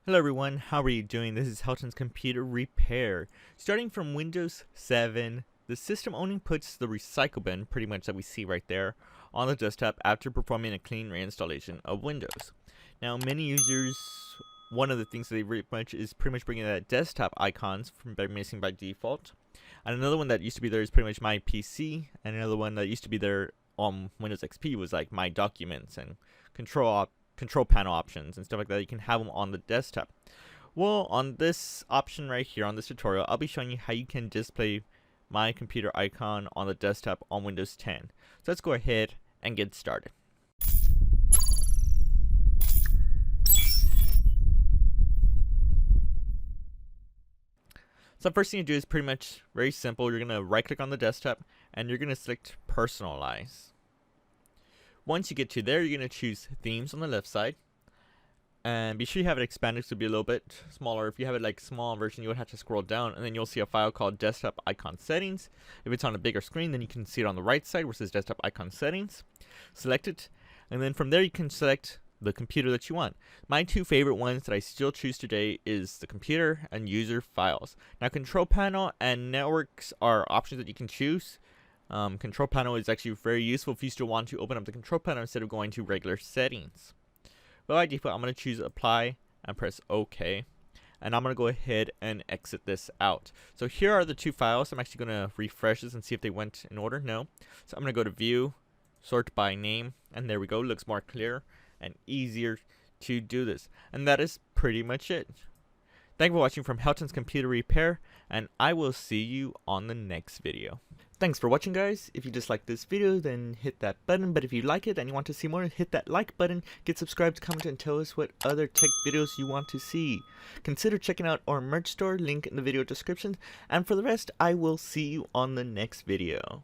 Hello everyone, how are you doing? This is Helton's Computer Repair. Starting from Windows 7, the system only puts the recycle bin, pretty much that we see right there, on the desktop after performing a clean reinstallation of Windows. Now many users, one of the things that they pretty much bringing that desktop icons from missing by default. And another one that used to be there is pretty much my PC, and another one that used to be there on Windows XP was like my documents and control panel options and stuff like that. You can have them on the desktop. Well, on this option right here on this tutorial, I'll be showing you how you can display my computer icon on the desktop on Windows 10. So let's go ahead and get started. So the first thing you do is pretty much very simple. You're going to right click on the desktop and you're going to select personalize. Once you get to there, you're going to choose themes on the left side. And be sure you have it expanded to be a little bit smaller. If you have it like small version, you would have to scroll down and then you'll see a file called desktop icon settings. If it's on a bigger screen, then you can see it on the right side where it says desktop icon settings. Select it, and then from there you can select the computer that you want. My two favorite ones that I still choose today is the computer and user files. Now control panel and networks are options that you can choose. Control panel is actually very useful if you still want to open up the control panel instead of going to regular settings. But by default, I'm going to choose apply and press OK. And I'm going to go ahead and exit this out. So here are the two files. I'm actually going to refresh this and see if they went in order. No. So I'm going to go to view, sort by name, and there we go. Looks more clear and easier to do this. And that is pretty much it. Thank you for watching from Helton's Computer Repair, and I will see you on the next video. Thanks for watching, guys. If you disliked this video, then hit that button. But if you like it and you want to see more, hit that like button, get subscribed, comment, and tell us what other tech videos you want to see. Consider checking out our merch store, link in the video description. And for the rest, I will see you on the next video.